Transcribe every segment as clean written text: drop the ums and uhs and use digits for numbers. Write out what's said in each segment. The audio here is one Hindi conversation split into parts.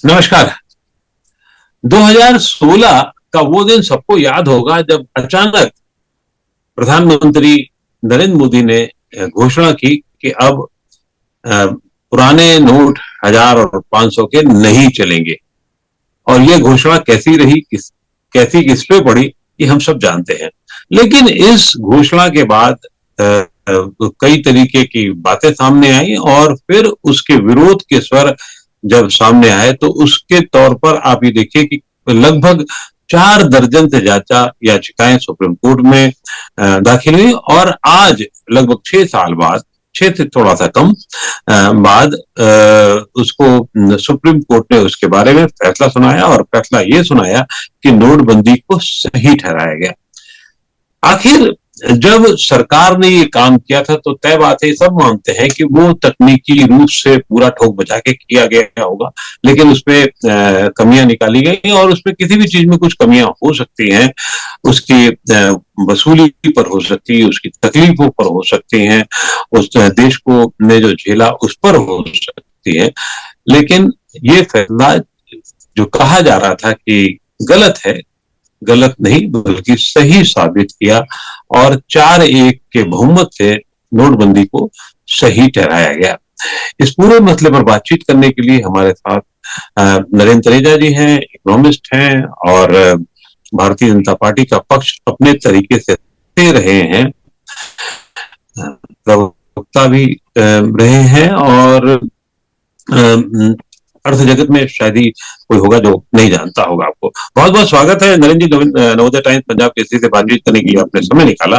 नमस्कार। 2016 का वो दिन सबको याद होगा जब अचानक प्रधानमंत्री नरेंद्र मोदी ने घोषणा की कि अब पुराने नोट 1000 और 500 के नहीं चलेंगे। और ये घोषणा कैसी रही, कैसी किस पे पड़ी, ये हम सब जानते हैं। लेकिन इस घोषणा के बाद कई तरीके की बातें सामने आई और फिर उसके विरोध के स्वर जब सामने आए तो उसके तौर पर आप ये देखिए कि लगभग 4 दर्जन से ज्यादा याचिकाएं सुप्रीम कोर्ट में दाखिल हुई और आज लगभग 6 साल बाद, 6 से थोड़ा सा कम बाद उसको सुप्रीम कोर्ट ने उसके बारे में फैसला सुनाया और फैसला ये सुनाया कि नोटबंदी को सही ठहराया गया। आखिर जब सरकार ने ये काम किया था तो तय बात है, सब मानते हैं कि वो तकनीकी रूप से पूरा ठोक बचा के किया गया होगा, लेकिन उसमें कमियां निकाली गई और उसमें किसी भी चीज में कुछ कमियां हो सकती हैं। उसकी वसूली पर हो सकती है, उसकी तकलीफों पर हो सकती हैं, उस देश को ने जो झेला उस पर हो सकती है। लेकिन ये फैसला जो कहा जा रहा था कि गलत है, गलत नहीं बल्कि सही साबित किया और 4-1 के बहुमत से नोटबंदी को सही ठहराया गया। इस पूरे मसले पर बातचीत करने के लिए हमारे साथ नरेंद्र तनेजा जी हैं, इकोनॉमिस्ट हैं और भारतीय जनता पार्टी का पक्ष अपने तरीके से ले रहे हैं, प्रवक्ता भी रहे हैं और अर्थ जगत में शायद ही कोई होगा जो नहीं जानता होगा आपको। बहुत बहुत स्वागत है नरेंद्र जी, नवोदय टाइम्स पंजाब केसरी से बातचीत करने की आपने समय निकाला।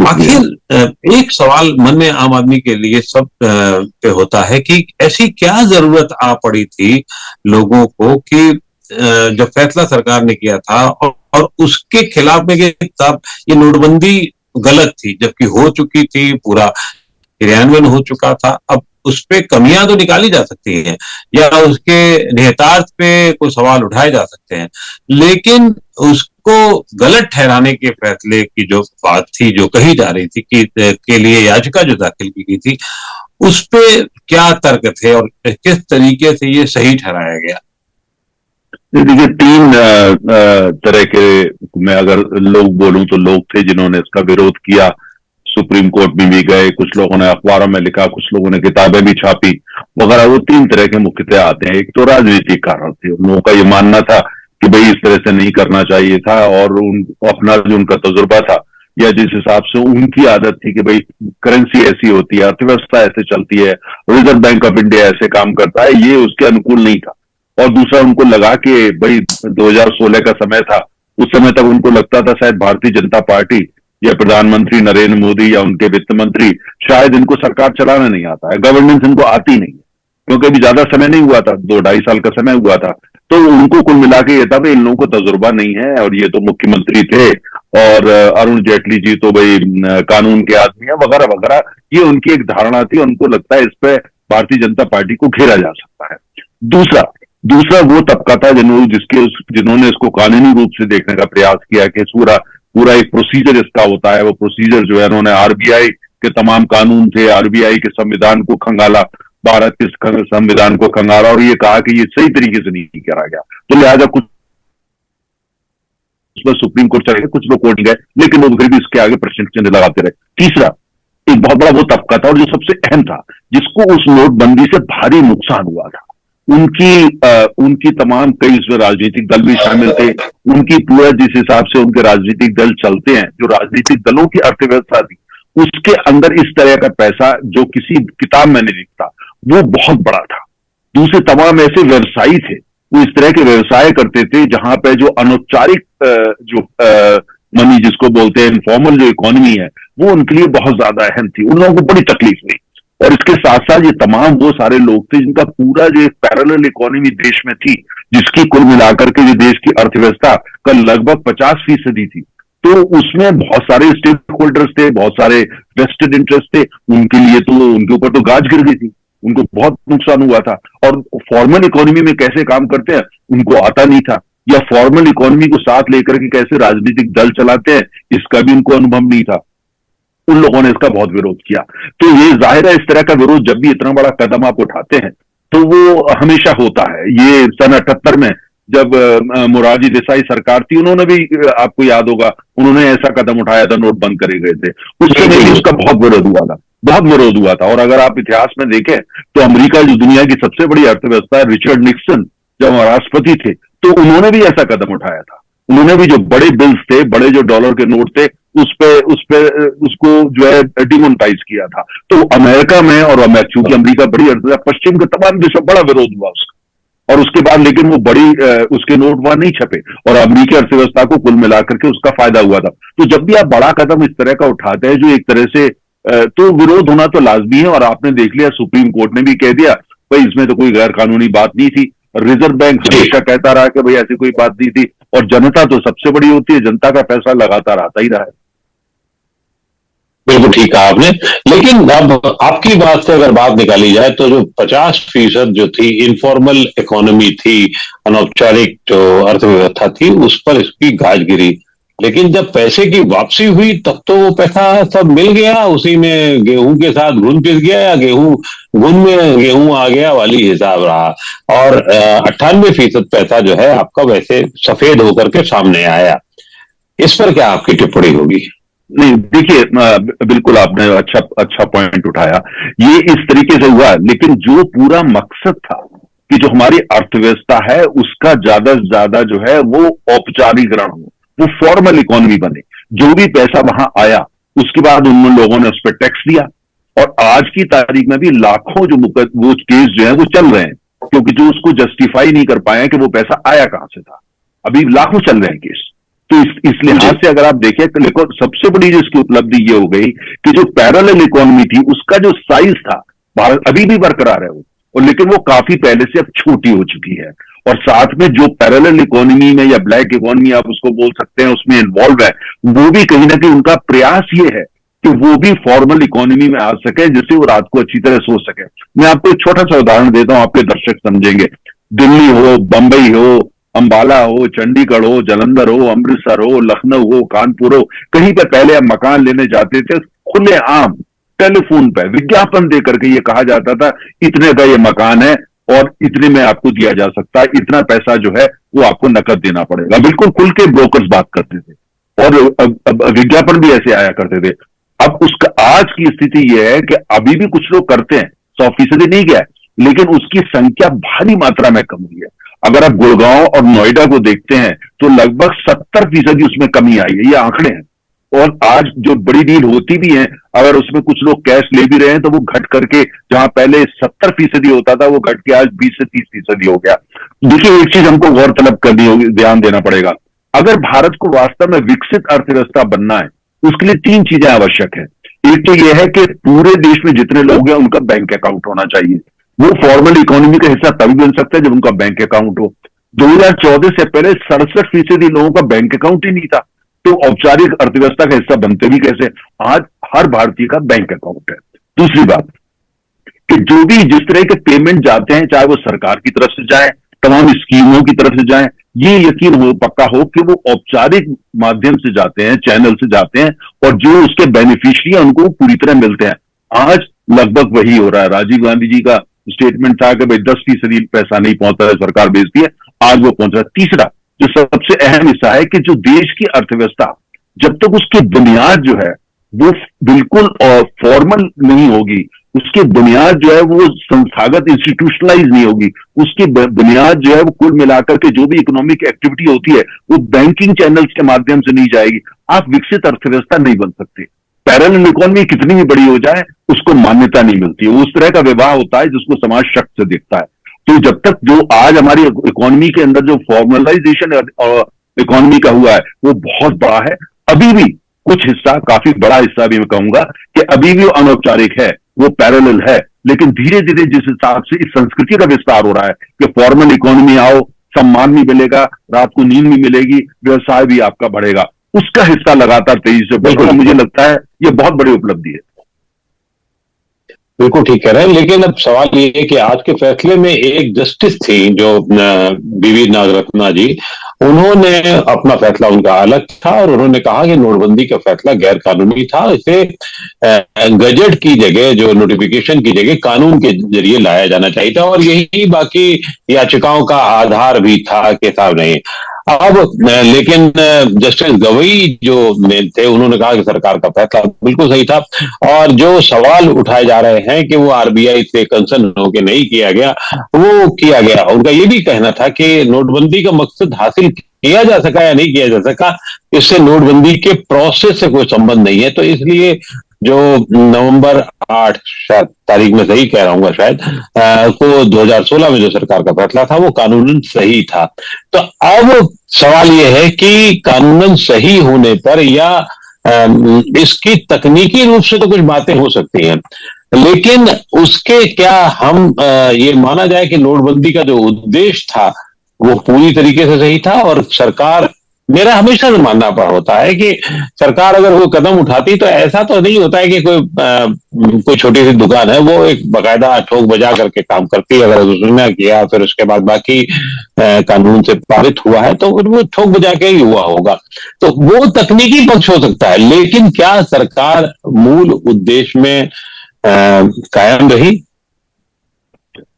आखिर एक सवाल मन में आम आदमी के लिए सब पे होता है कि ऐसी क्या जरूरत आ पड़ी थी लोगों को कि जब फैसला सरकार ने किया था और उसके खिलाफ में तब ये नोटबंदी गलत थी, जबकि हो चुकी थी, पूरा क्रियान्वयन हो चुका था। अब उस पे कमियां तो निकाली जा सकती हैं या उसके निहितार्थ पे कोई सवाल उठाए जा सकते हैं, लेकिन उसको गलत ठहराने के फैसले की जो बात थी, जो कही जा रही थी कि के लिए याचिका जो दाखिल की गई थी, उस पे क्या तर्क थे और किस तरीके से ये सही ठहराया गया? देखिए, तीन तरह के मैं अगर लोग बोलूं तो लोग थे जिन्होंने इसका विरोध किया। सुप्रीम कोर्ट में भी गए, कुछ लोगों ने अखबारों में लिखा, कुछ लोगों ने किताबें भी छापी वगैरह। वो तीन तरह के मुख्यतः आते हैं। एक तो राजनीतिक कारण थे, उन लोगों का ये मानना था कि भाई इस तरह से नहीं करना चाहिए था और अपना जो उनका तजुर्बा था या जिस हिसाब से उनकी आदत थी कि भाई करेंसी ऐसी होती है, अर्थव्यवस्था ऐसे चलती है, रिजर्व बैंक ऑफ इंडिया ऐसे काम करता है, ये उसके अनुकूल नहीं था। और दूसरा, उनको लगा कि भाई 2016 का समय था, उस समय तक उनको लगता था शायद भारतीय जनता पार्टी या प्रधानमंत्री नरेंद्र मोदी या उनके वित्त मंत्री, शायद इनको सरकार चलाना नहीं आता है, गवर्नेंस इनको आती नहीं है, क्योंकि अभी ज्यादा समय नहीं हुआ था, 2-2.5 साल का समय हुआ था। तो उनको कुल मिला के ये था भाई इन लोगों को तजुर्बा नहीं है और ये तो मुख्यमंत्री थे और अरुण जेटली जी तो भाई कानून के आदमी है वगैरह वगैरह। ये उनकी एक धारणा थी, उनको लगता है इस पे भारतीय जनता पार्टी को घेरा जा सकता है। दूसरा दूसरा वो तबका था जिन्होंने इसको कानूनी रूप से देखने का प्रयास किया कि पूरा पूरा एक प्रोसीजर इसका होता है। वो प्रोसीजर जो है, उन्होंने आरबीआई के तमाम कानून थे, आरबीआई के संविधान को खंगाला, भारत के संविधान को खंगाला और ये कहा कि ये सही तरीके से नहीं करा गया। तो लिहाजा कुछ सुप्रीम कोर्ट चले गए, कुछ लोग कोर्ट गए, लेकिन वो फिर भी इसके आगे प्रश्न चिन्ह लगाते रहे। तीसरा एक बहुत बड़ा वो तबका था और जो सबसे अहम था, जिसको उस नोटबंदी से भारी नुकसान हुआ था। उनकी तमाम कई इसमें राजनीतिक दल भी शामिल थे। उनकी पूरा जिस हिसाब से उनके राजनीतिक दल चलते हैं, जो राजनीतिक दलों की अर्थव्यवस्था थी, उसके अंदर इस तरह का पैसा जो किसी किताब में नहीं दिखता, वो बहुत बड़ा था। दूसरे तमाम ऐसे व्यवसायी थे, वो इस तरह के व्यवसाय करते थे जहां पे जो अनौपचारिक जो मनी जिसको बोलते हैं, इनफॉर्मल जो इकोनॉमी है, वो उनके लिए बहुत ज्यादा अहम थी। उन लोगों को बड़ी तकलीफ हुई। और इसके साथ साथ ये तमाम वो सारे लोग थे जिनका पूरा जो एक पैरेलल इकोनॉमी देश में थी, जिसकी कुल मिलाकर के जो देश की अर्थव्यवस्था का लगभग 50% थी। तो उसमें बहुत सारे स्टेक होल्डर्स थे, बहुत सारे वेस्टेड इंटरेस्ट थे। उनके लिए तो उनके ऊपर तो गाज गिर गई थी, उनको बहुत नुकसान हुआ था। और फॉर्मल इकोनॉमी में कैसे काम करते हैं उनको आता नहीं था, या फॉर्मल इकोनॉमी को साथ लेकर के कैसे राजनीतिक दल चलाते हैं इसका भी उनको अनुभव नहीं था। उन लोगों ने इसका बहुत विरोध किया। तो ये जाहिर है, इस तरह का विरोध जब भी इतना बड़ा कदम आप उठाते हैं तो वो हमेशा होता है। ये सन 78 में जब मोरारजी देसाई सरकार थी, उन्होंने भी आपको याद होगा, उन्होंने ऐसा कदम उठाया था, नोट बंद करे गए थे। उस समय भी उसका बहुत विरोध हुआ था, बहुत विरोध हुआ था। और अगर आप इतिहास में देखें तो अमेरिका जो दुनिया की सबसे बड़ी अर्थव्यवस्था है, रिचर्ड निक्सन जब राष्ट्रपति थे तो उन्होंने भी ऐसा कदम उठाया था। उन्होंने भी जो बड़े बिल्स थे, बड़े जो डॉलर के नोट थे, उस पे उसको जो है डिमोनेटाइज किया था। तो अमेरिका में, और चूंकि अमेरिका बड़ी अर्थव्यवस्था, पश्चिम के तमाम देशों बड़ा विरोध हुआ उसका। और उसके बाद लेकिन वो बड़ी उसके नोट वहां नहीं छपे और अमेरिकी अर्थव्यवस्था को कुल मिलाकर के उसका फायदा हुआ था। तो जब भी आप बड़ा कदम इस तरह का उठाते हैं जो एक तरह से तो विरोध होना तो लाजमी है। और आपने देख लिया, सुप्रीम कोर्ट ने भी कह दिया भाई इसमें तो कोई गैर कानूनी बात नहीं थी। रिजर्व बैंक हमेशा कहता रहा कि भाई ऐसी कोई बात नहीं थी। और जनता तो सबसे बड़ी होती है, जनता का पैसा लगातार आता ही रहा है। बिल्कुल ठीक कहा आपने। लेकिन अब आपकी बात से अगर बात निकाली जाए तो जो 50% जो थी इनफॉर्मल इकोनॉमी थी, अनौपचारिक जो अर्थव्यवस्था थी, उस पर इसकी गाज गिरी। लेकिन जब पैसे की वापसी हुई तब तो वो पैसा सब मिल गया, उसी में गेहूं के साथ घुन पिस गया या गेहूं घुन में गेहूं आ गया वाली हिसाब रहा। और 98% पैसा जो है आपका वैसे सफेद होकर के सामने आया। इस पर क्या आपकी टिप्पणी होगी? नहीं, देखिए, बिल्कुल आपने अच्छा पॉइंट उठाया। ये इस तरीके से हुआ, लेकिन जो पूरा मकसद था कि जो हमारी अर्थव्यवस्था है उसका ज्यादा से ज्यादा जो है वो औपचारिकरण हो, वो फॉर्मल इकोनॉमी बने। जो भी पैसा वहां आया उसके बाद उन लोगों ने उस पर टैक्स दिया। और आज की तारीख में भी लाखों वो केस जो है वो चल रहे हैं, क्योंकि जो उसको जस्टिफाई नहीं कर पाए कि वो पैसा आया कहां से था। अभी लाखों चल रहे हैं केस। तो इस लिहाज से अगर आप देखें तो देखो, सबसे बड़ी जो इसकी उपलब्धि ये हो गई कि जो पैरेलल इकोनॉमी थी उसका जो साइज था, भारत अभी भी बरकरार है वो, और लेकिन वो काफी पहले से अब छोटी हो चुकी है। और साथ में जो पैरेलल इकोनॉमी में या ब्लैक इकोनॉमी आप उसको बोल सकते हैं, उसमें इन्वॉल्व है, वो भी कहीं ना कहीं उनका प्रयास ये है कि वो भी फॉर्मल इकोनॉमी में आ सके, जिससे वो रात को अच्छी तरह सो सके। मैं आपको एक छोटा सा उदाहरण देता हूं, आपके दर्शक समझेंगे। दिल्ली हो, बंबई हो, अंबाला हो, चंडीगढ़ हो, जालंधर हो, अमृतसर हो, लखनऊ हो, कानपुर हो, कहीं पे पहले हम मकान लेने जाते थे, खुले आम टेलीफोन पे विज्ञापन दे करके ये कहा जाता था इतने का ये मकान है और इतने में आपको दिया जा सकता है, इतना पैसा जो है वो आपको नकद देना पड़ेगा। बिल्कुल खुल के ब्रोकर्स बात करते थे और अब विज्ञापन भी ऐसे आया करते थे। अब उसका आज की स्थिति यह है कि अभी भी कुछ लोग करते हैं, 100% नहीं गया, लेकिन उसकी संख्या भारी मात्रा में कम हुई है। अगर आप गुड़गांव और नोएडा को देखते हैं तो लगभग 70% उसमें कमी आई है, ये आंकड़े हैं। और आज जो बड़ी डील होती भी है, अगर उसमें कुछ लोग कैश ले भी रहे हैं तो वो घट करके, जहां पहले 70% होता था, वो घट के आज 20 से 30% हो गया। देखिए, एक चीज हमको गौरतलब करनी होगी, ध्यान देना पड़ेगा। अगर भारत को वास्तव में विकसित अर्थव्यवस्था बनना है, उसके लिए 3 चीजें आवश्यक है। एक तो यह है कि पूरे देश में जितने लोग हैं उनका बैंक अकाउंट होना चाहिए। वो फॉर्मल इकोनॉमी का हिस्सा तभी बन सकता है जब उनका बैंक अकाउंट हो। 2014 से पहले 67% लोगों का बैंक अकाउंट ही नहीं था, तो औपचारिक अर्थव्यवस्था का हिस्सा बनते भी कैसे? आज हर भारतीय का बैंक अकाउंट है। दूसरी बात कि जो भी जिस तरह के पेमेंट जाते हैं, चाहे वो सरकार की तरफ से जाए, तमाम स्कीमों की तरफ से जाए, ये यकीन हो पक्का हो कि वो औपचारिक माध्यम से जाते हैं, चैनल से जाते हैं, और जो उसके बेनिफिशियरी हैं उनको पूरी तरह मिलते हैं। आज लगभग वही हो रहा है। राजीव गांधी जी का स्टेटमेंट था कि भाई 10% पैसा नहीं पहुंचता है, सरकार भेजती है, आज वो पहुंच रहा है। तीसरा जो सबसे अहम हिस्सा है कि जो देश की अर्थव्यवस्था, जब तक उसकी बुनियाद जो है वो बिल्कुल फॉर्मल नहीं होगी, उसकी बुनियाद जो है वो संस्थागत इंस्टीट्यूशनलाइज नहीं होगी, उसकी बुनियाद जो है वो कुल मिलाकर के जो भी इकोनॉमिक एक्टिविटी होती है वो बैंकिंग चैनल्स के माध्यम से नहीं जाएगी, आप विकसित अर्थव्यवस्था नहीं बन सकते। पैरेलल इकोनॉमी कितनी भी बड़ी हो जाए उसको मान्यता नहीं मिलती, उस तरह का विवाह होता है जिसको समाज शक्त से देखता है। तो जब तक जो आज हमारी इकोनॉमी के अंदर जो फॉर्मलाइजेशन इकोनॉमी का हुआ है वो बहुत बड़ा है, अभी भी कुछ हिस्सा, काफी बड़ा हिस्सा भी मैं कहूंगा कि अभी भी अनौपचारिक है, वो पैरेलल है। लेकिन धीरे धीरे जिस हिसाब से इस संस्कृति का विस्तार हो रहा है कि फॉर्मल इकोनॉमी आओ, सम्मान भी मिलेगा, रात को नींद भी मिलेगी, व्यवसाय भी आपका बढ़ेगा, उसका हिस्सा लगातार तेजी से बढ़ेगा। मुझे लगता है ये बहुत बड़ी उपलब्धि है। बिल्कुल ठीक कह रहे हैं, लेकिन अब सवाल ये है कि आज के फैसले में एक जस्टिस थी जो बीवी नागरत्ना जी, उन्होंने अपना फैसला उनका अलग था और उन्होंने कहा कि नोटबंदी का फैसला गैर कानूनी था, इसे गजट की जगह, जो नोटिफिकेशन की जगह कानून के जरिए लाया जाना चाहिए था, और यही बाकी याचिकाओं का आधार भी था कि साहब नहीं। अब लेकिन जस्टिस गवई जो थे, उन्होंने कहा कि सरकार का फैसला बिल्कुल सही था, और जो सवाल उठाए जा रहे हैं कि वो आरबीआई से कंसर्न होकर नहीं किया गया, वो किया गया। उनका ये भी कहना था कि नोटबंदी का मकसद हासिल किया जा सका या नहीं किया जा सका, इससे नोटबंदी के प्रोसेस से कोई संबंध नहीं है। तो इसलिए जो नवंबर 8 शायद तारीख में सही कह रहा हूँ शायद, को 2016 में जो सरकार का फैसला था वो कानूनन सही था। तो अब सवाल ये है कि कानूनन सही होने पर या इसकी तकनीकी रूप से तो कुछ बातें हो सकती हैं, लेकिन उसके क्या हम ये माना जाए कि नोटबंदी का जो उद्देश्य था वो पूरी तरीके से सही था, और सरकार, मेरा हमेशा से मानना पर होता है कि सरकार अगर कोई कदम उठाती तो ऐसा तो नहीं होता है कि कोई छोटी सी दुकान है वो एक बकायदा ठोक बजा करके काम करती है, अगर उसने किया फिर उसके बाद बाकी कानून से पारित हुआ है तो वो ठोक बजा के ही हुआ होगा। तो वो तकनीकी पक्ष हो सकता है, लेकिन क्या सरकार मूल उद्देश्य में कायम रही?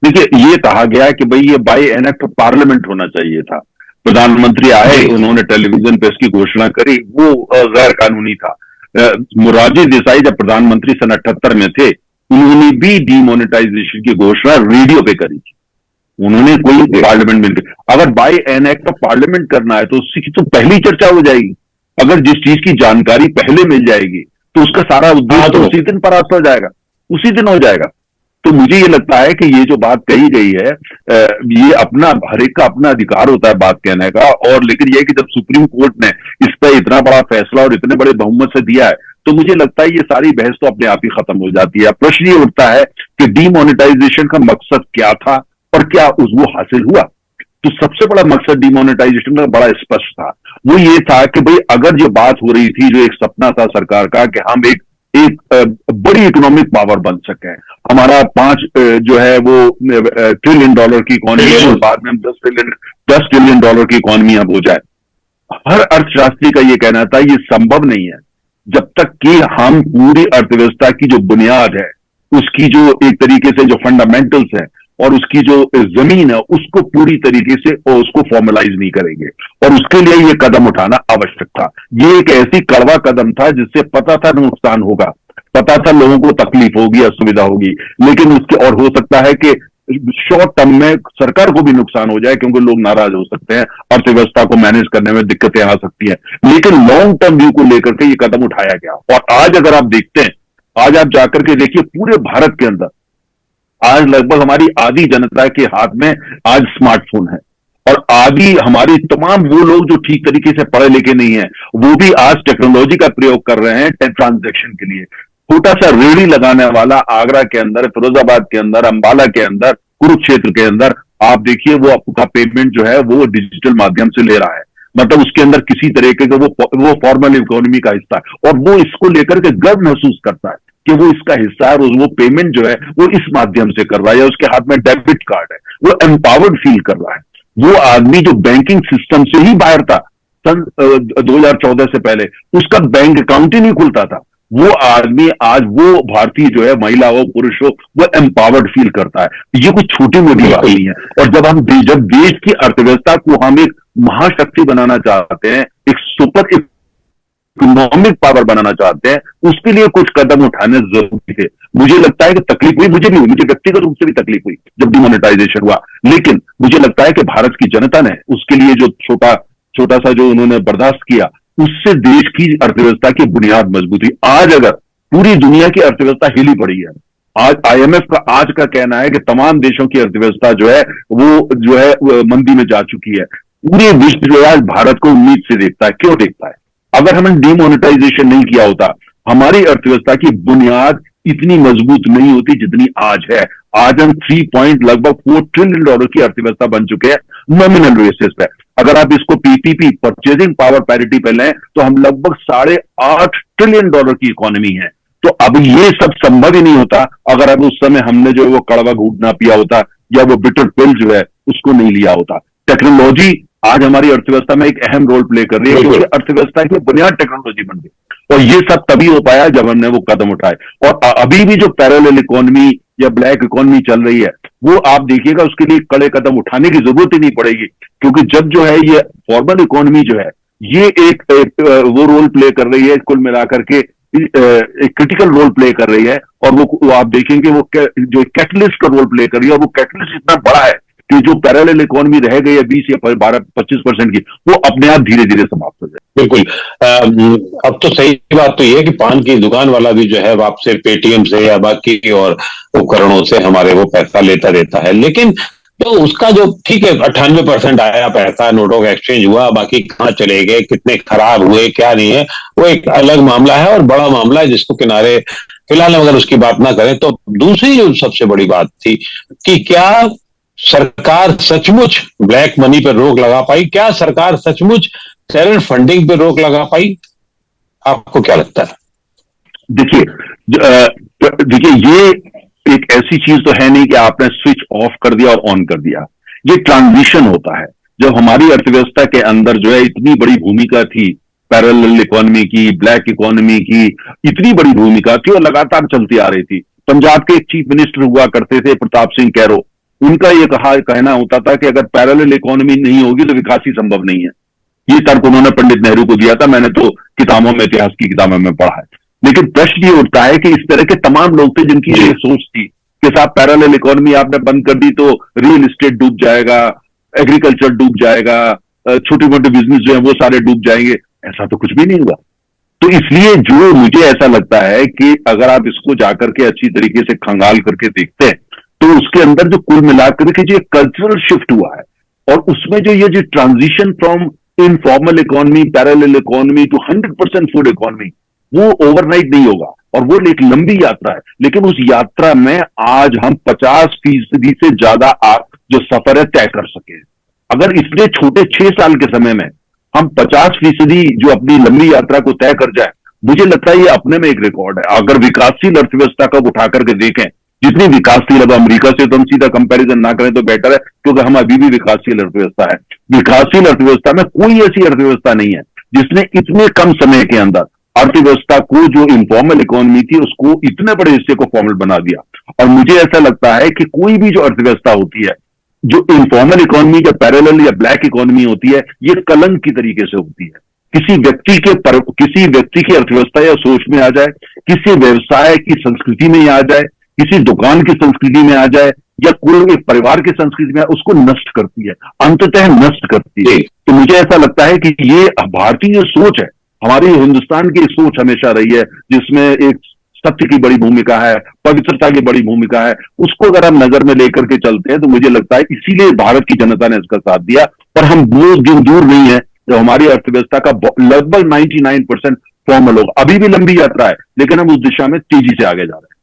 देखिए, ये कहा गया कि भाई ये by an act of parliament होना चाहिए था। प्रधानमंत्री आए, उन्होंने टेलीविजन पे इसकी घोषणा करी, वो गैर कानूनी था। मोरारजी देसाई जब प्रधानमंत्री सन 78 में थे, उन्होंने भी डीमोनेटाइजेशन की घोषणा रेडियो पे करी थी। उन्होंने कोई पार्लियामेंट में, अगर by an act of parliament करना है तो उसकी तो पहली चर्चा हो जाएगी। अगर जिस चीज की जानकारी पहले मिल जाएगी तो उसका सारा उद्देश्य तो उसी दिन परास्त हो जाएगा, उसी दिन हो जाएगा। तो मुझे ये लगता है कि ये जो बात कही गई है, ये अपना, हर एक का अपना अधिकार होता है बात कहने का, और लेकिन ये कि जब सुप्रीम कोर्ट ने इस पर इतना बड़ा फैसला और इतने बड़े बहुमत से दिया है, तो मुझे लगता है ये सारी बहस तो अपने आप ही खत्म हो जाती है। प्रश्न ये उठता है कि डीमोनेटाइजेशन का मकसद क्या था और क्या वो हासिल हुआ। तो सबसे बड़ा मकसद डीमोनेटाइजेशन का बड़ा स्पष्ट था, वो ये था कि भाई अगर जो बात हो रही थी, जो एक सपना था सरकार का कि हम एक बड़ी इकोनॉमिक पावर बन सके, हमारा 5 जो है वो $1 ट्रिलियन की इकोनॉमी है, और बाद में हम 10 ट्रिलियन डॉलर की इकोनॉमी अब हो जाए। हर अर्थशास्त्री का ये कहना था ये संभव नहीं है जब तक कि हम पूरी अर्थव्यवस्था की जो बुनियाद है, उसकी जो एक तरीके से जो फंडामेंटल्स है और उसकी जो जमीन है, उसको पूरी तरीके से उसको फॉर्मलाइज नहीं करेंगे, और उसके लिए ये कदम उठाना आवश्यक था। ये एक ऐसी कड़वा कदम था जिससे पता था नुकसान होगा, पता था लोगों को तकलीफ होगी, असुविधा होगी, लेकिन उसके, और हो सकता है कि शॉर्ट टर्म में सरकार को भी नुकसान हो जाए क्योंकि लोग नाराज हो सकते हैं, अर्थव्यवस्था को मैनेज करने में दिक्कतें आ सकती हैं, लेकिन लॉन्ग टर्म व्यू को लेकर के ये कदम उठाया गया। और आज अगर आप देखते हैं, आज आप जाकर के देखिए पूरे भारत के अंदर आज लगभग हमारी आधी जनता के हाथ में आज स्मार्टफोन है, और आधी हमारी तमाम वो लोग जो ठीक तरीके से पढ़े लिखे नहीं है, वो भी आज टेक्नोलॉजी का प्रयोग कर रहे हैं ट्रांजैक्शन के लिए। छोटा सा रेहड़ी लगाने वाला आगरा के अंदर, फिरोजाबाद के अंदर, अंबाला के अंदर, कुरुक्षेत्र के अंदर, आप देखिए वो आपका पेमेंट जो है वो डिजिटल माध्यम से ले रहा है, मतलब उसके अंदर किसी तरीके का वो फॉर्मल इकोनॉमी का हिस्सा है, और वो इसको लेकर के गर्व महसूस करता है कि वो इसका हिस्सा है, और वो पेमेंट जो है वो इस माध्यम से कर रहा है, या उसके हाथ में डेबिट कार्ड है, वो एम्पावर्ड फील कर रहा है। वो आदमी जो बैंकिंग सिस्टम से ही बाहर था सन 2014 से पहले, उसका बैंक अकाउंट ही नहीं खुलता था, वो आदमी आज, वो भारतीय जो है, महिला हो पुरुष हो, वो एम्पावर्ड फील करता है। ये कोई छोटी मोटी बात नहीं है। और जब देश की अर्थव्यवस्था को हम एक महाशक्ति बनाना चाहते हैं, एक सुपर इकोनॉमिक पावर बनाना चाहते हैं, उसके लिए कुछ कदम उठाने जरूरी थे। मुझे लगता है कि तकलीफ हुई, मुझे भी हुई, मुझे व्यक्तिगत रूप से भी तकलीफ हुई जब डिमोनेटाइजेशन हुआ, लेकिन मुझे लगता है कि भारत की जनता ने उसके लिए जो छोटा सा जो उन्होंने बर्दाश्त किया, उससे देश की अर्थव्यवस्था की बुनियाद मजबूत हुई। आज अगर पूरी दुनिया की अर्थव्यवस्था हिली पड़ी है, आज IMF का आज का कहना है कि तमाम देशों की अर्थव्यवस्था जो है वो मंदी में जा चुकी है। पूरे विश्व जो है आज भारत को उम्मीद से देखता है। क्यों देखता है? अगर हमने डिमोनेटाइजेशन नहीं किया होता, हमारी अर्थव्यवस्था की बुनियाद इतनी मजबूत नहीं होती जितनी आज है। आज हम लगभग $4 ट्रिलियन की अर्थव्यवस्था बन चुके हैं नॉमिनल बेसिस पे। अगर आप इसको PPP, परचेजिंग पावर पैरिटी पे लें, तो हम लगभग $8.5 ट्रिलियन की इकोनॉमी है। तो अब ये सब संभव ही नहीं होता अगर अब उस समय हमने जो है वो कड़वा घूंट ना पिया होता या वो बिटर पिल जो है उसको नहीं लिया होता। टेक्नोलॉजी आज हमारी अर्थव्यवस्था में एक अहम रोल प्ले कर रही है, क्योंकि अर्थव्यवस्था की बुनियाद टेक्नोलॉजी बन गई और ये सब तभी हो पाया जब हमने वो कदम उठाए। और अभी भी जो पैरेलल इकोनॉमी या ब्लैक इकोनॉमी चल रही है वो आप देखिएगा उसके लिए कड़े कदम उठाने की जरूरत ही नहीं पड़ेगी, क्योंकि जब जो है ये फॉर्मल इकोनॉमी जो है ये एक वो रोल प्ले कर रही है, कुल मिलाकर के एक क्रिटिकल रोल प्ले कर रही है। और वो आप देखेंगे वो जो कैटलिस्ट का रोल प्ले कर रही है, और वो कैटलिस्ट इतना बड़ा है कि जो पैरेलल इकोनॉमी रह गई है 20 या 12-25% की, वो अपने आप धीरे धीरे समाप्त हो जाए। बिल्कुल। अब तो सही बात तो ये है कि पान की दुकान वाला भी जो है आपसे पेटीएम से या बाकी और उपकरणों से हमारे वो पैसा लेता देता है, लेकिन तो उसका जो ठीक है 98% आया पैसा, नोटों का एक्सचेंज हुआ, बाकी कहाँ चले गए, कितने खराब हुए, क्या नहीं है, वो एक अलग मामला है और बड़ा मामला है जिसको किनारे फिलहाल अगर उसकी बात ना करें तो दूसरी जो सबसे बड़ी बात थी कि क्या सरकार सचमुच ब्लैक मनी पर रोक लगा पाई, क्या सरकार सचमुच टेरर फंडिंग पर रोक लगा पाई, आपको क्या लगता है? देखिए ये एक ऐसी चीज तो है नहीं कि आपने स्विच ऑफ कर दिया और ऑन कर दिया। ये ट्रांजिशन होता है। जब हमारी अर्थव्यवस्था के अंदर जो है इतनी बड़ी भूमिका थी पैरेलल इकोनॉमी की, ब्लैक इकोनॉमी की, इतनी बड़ी भूमिका थी और लगातार चलती आ रही थी। पंजाब के एक चीफ मिनिस्टर हुआ करते थे प्रताप सिंह कैरो, उनका ये कहना होता था कि अगर पैरेलल इकोनॉमी नहीं होगी तो विकास ही संभव नहीं है। ये तर्क उन्होंने पंडित नेहरू को दिया था, मैंने तो किताबों में, इतिहास की किताबों में पढ़ा है। लेकिन प्रश्न ये उठता है कि इस तरह के तमाम लोग थे जिनकी ये सोच थी कि साहब पैरेलल इकोनॉमी आपने बंद कर दी तो रियल एस्टेट डूब जाएगा, एग्रीकल्चर डूब जाएगा, छोटे मोटे बिजनेस जो है वो सारे डूब जाएंगे। ऐसा तो कुछ भी नहीं हुआ। तो इसलिए जो मुझे ऐसा लगता है कि अगर आप इसको जाकर के अच्छी तरीके से खंगाल करके देखते हैं तो उसके अंदर जो कुल मिलाकर के जो कल्चरल शिफ्ट हुआ है और उसमें जो transition from informal economy, parallel economy to 100% food economy, वो ओवरनाइट नहीं होगा और वो एक लंबी यात्रा है। लेकिन उस यात्रा में आज हम 50% से ज्यादा जो सफर है तय कर सके। अगर इसलिए छोटे 6 साल के समय में हम 50% जो अपनी लंबी यात्रा को तय कर जाए, मुझे लगता है ये अपने में एक रिकॉर्ड है। अगर विकासशील अर्थव्यवस्था का उठा करके देखें, जितनी विकासशील, अब अमेरिका से तो हम सीधा कंपैरिजन ना करें तो बेटर है, क्योंकि हम अभी भी विकासशील अर्थव्यवस्था है। विकासशील अर्थव्यवस्था में कोई ऐसी अर्थव्यवस्था नहीं है जिसने इतने कम समय के अंदर अर्थव्यवस्था को, जो इनफॉर्मल इकोनॉमी थी, उसको इतने बड़े हिस्से को फॉर्मल बना दिया। और मुझे ऐसा लगता है कि कोई भी जो अर्थव्यवस्था होती है, जो इनफॉर्मल इकोनॉमी या पैरेलल या ब्लैक इकोनॉमी होती है, ये कलंक की तरीके से होती है। किसी व्यक्ति की अर्थव्यवस्था या सोच में आ जाए, किसी व्यवसाय की संस्कृति में आ जाए, किसी दुकान की संस्कृति में आ जाए या कोई एक परिवार की संस्कृति में, उसको नष्ट करती है, अंततः नष्ट करती है। तो मुझे ऐसा लगता है कि ये भारतीय सोच है, हमारी हिंदुस्तान की सोच हमेशा रही है, जिसमें एक सत्य की बड़ी भूमिका है, पवित्रता की बड़ी भूमिका है। उसको अगर हम नजर में लेकर के चलते हैं तो मुझे लगता है इसीलिए भारत की जनता ने इसका साथ दिया। और हम वो दिन दूर नहीं है जो हमारी अर्थव्यवस्था का लगभग 99% फॉर्मल होगा। अभी भी लंबी यात्रा है, लेकिन हम उस दिशा में तेजी से आगे जा रहे हैं।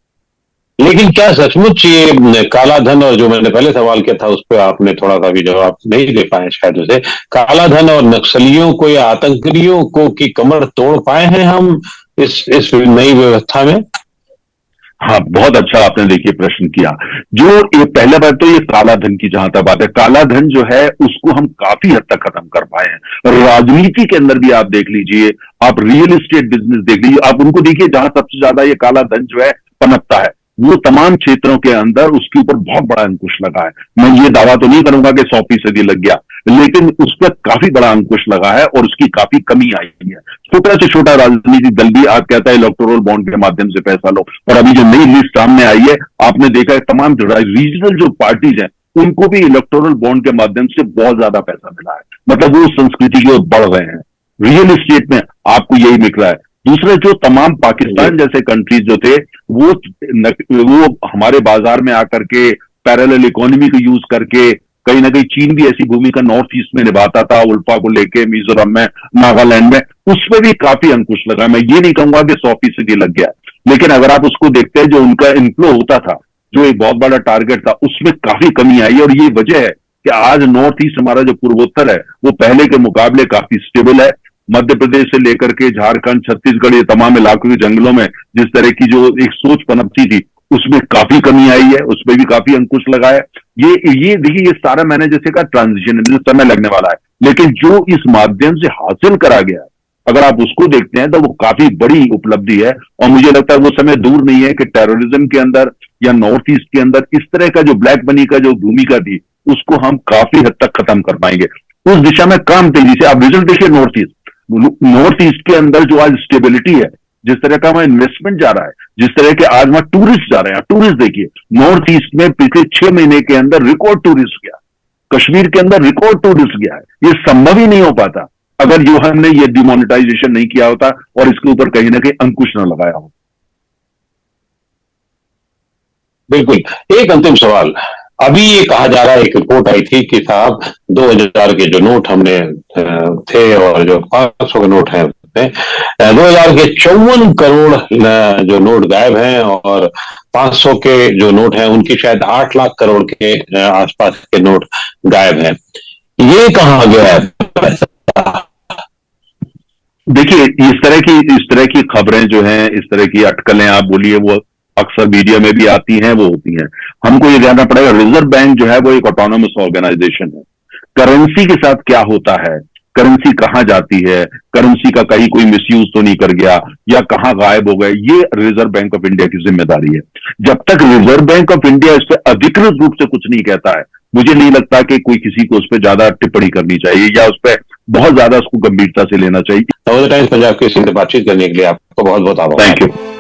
लेकिन क्या सचमुच ये काला धन, और जो मैंने पहले सवाल किया था उस पर आपने थोड़ा सा भी जवाब नहीं दे पाए शायद, उसे काला धन और नक्सलियों को या आतंकियों को की कमर तोड़ पाए हैं हम इस नई व्यवस्था में? हाँ, बहुत अच्छा आपने देखिए प्रश्न किया। जो ये पहला बात तो ये काला धन की जहां तक बात है, काला धन जो है उसको हम काफी हद तक खत्म कर पाए हैं। राजनीति के अंदर भी आप देख लीजिए, आप रियल एस्टेट बिजनेस देख लीजिए, आप उनको देखिए जहां सबसे ज्यादा ये काला धन जो है पनपता है, वो तमाम क्षेत्रों के अंदर उसके ऊपर बहुत बड़ा अंकुश लगा है। मैं ये दावा तो नहीं करूंगा कि 100% लग गया, लेकिन उस पर काफी बड़ा अंकुश लगा है और उसकी काफी कमी आई है। छोटा से छोटा राजनीतिक दल भी आप कहता है इलेक्टोरल बॉन्ड के माध्यम से पैसा लो, और अभी जो नई लिस्ट सामने आई है, आपने देखा है तमाम रीजनल जो पार्टीज हैं उनको भी इलेक्टोरल बॉन्ड के माध्यम से बहुत ज्यादा पैसा मिला है। मतलब वो संस्कृति की ओर बढ़ रहे हैं। रियल एस्टेट में आपको यही मिल रहा है। दूसरे जो तमाम पाकिस्तान जैसे कंट्रीज जो थे वो हमारे बाजार में आकर के पैरेलल इकोनॉमी को यूज करके, कहीं ना कहीं चीन भी ऐसी भूमिका नॉर्थ ईस्ट में निभाता था, उल्फा को लेके, मिजोरम में, नागालैंड में, उसमें भी काफी अंकुश लगा। मैं ये नहीं कहूंगा कि 100% लग गया, लेकिन अगर आप उसको देखते हैं जो उनका इनफ्लो होता था, जो एक बहुत बड़ा टारगेट था, उसमें काफी कमी आई। और ये वजह है कि आज नॉर्थ ईस्ट हमारा जो पूर्वोत्तर है वो पहले के मुकाबले काफी स्टेबल है, मध्य प्रदेश से लेकर के झारखंड, छत्तीसगढ़, ये तमाम इलाकों के जंगलों में जिस तरह की जो एक सोच पनपती थी, उसमें काफी कमी आई है, उसमें भी काफी अंकुश लगा है। ये देखिए, ये सारा मैंने जैसे कहा ट्रांजिशन है, समय लगने वाला है, लेकिन जो इस माध्यम से हासिल करा गया है, अगर आप उसको देखते हैं तो वो काफी बड़ी उपलब्धि है। और मुझे लगता है वो समय दूर नहीं है कि टेररिज्म के अंदर या नॉर्थ ईस्ट के अंदर इस तरह का जो ब्लैक मनी का जो भूमिका थी, उसको हम काफी हद तक खत्म कर पाएंगे। उस दिशा में काम तेजी से, आप रिजल्ट देखिए नॉर्थ ईस्ट के अंदर जो आज स्टेबिलिटी है, जिस तरह का वहां इन्वेस्टमेंट जा रहा है, जिस तरह के आज वहां टूरिस्ट जा रहे हैं, टूरिस्ट देखिए नॉर्थ ईस्ट में पिछले 6 महीने के अंदर रिकॉर्ड टूरिस्ट गया, कश्मीर के अंदर रिकॉर्ड टूरिस्ट गया है। ये संभव ही नहीं हो पाता अगर जो हमने ये डिमोनेटाइजेशन नहीं किया होता और इसके ऊपर कहीं ना कहीं अंकुश न लगाया हो। बिल्कुल। एक अंतिम सवाल, अभी ये कहा जा रहा है, एक रिपोर्ट आई थी कि साहब 2000 के जो नोट हमने थे और जो 500 के नोट हैं, 2000 के 54 करोड़ जो नोट गायब हैं और 500 के जो नोट हैं उनकी शायद 8 लाख करोड़ के आसपास के नोट गायब हैं। ये कहाँ गया है? देखिए, इस तरह की खबरें जो हैं, इस तरह की अटकलें आप बोलिए, वो अक्सर मीडिया में भी आती हैं, वो होती हैं। हमको ये जानना पड़ेगा, रिजर्व बैंक जो है वो एक ऑटोनोमस ऑर्गेनाइजेशन है। करेंसी के साथ क्या होता है, करेंसी कहां जाती है, करेंसी का कहीं कोई मिसयूज तो नहीं कर गया या कहां गायब हो गए, ये रिजर्व बैंक ऑफ इंडिया की जिम्मेदारी है। जब तक रिजर्व बैंक ऑफ इंडिया इस पर अधिकृत रूप से कुछ नहीं कहता है, मुझे नहीं लगता कि कोई किसी को उस पर ज्यादा टिप्पणी करनी चाहिए या उस पर बहुत ज्यादा उसको गंभीरता से लेना चाहिए। नवोदय टाइम्स पंजाब के सिंध बातचीत करने के लिए आपको बहुत बहुत आभार। Thank you.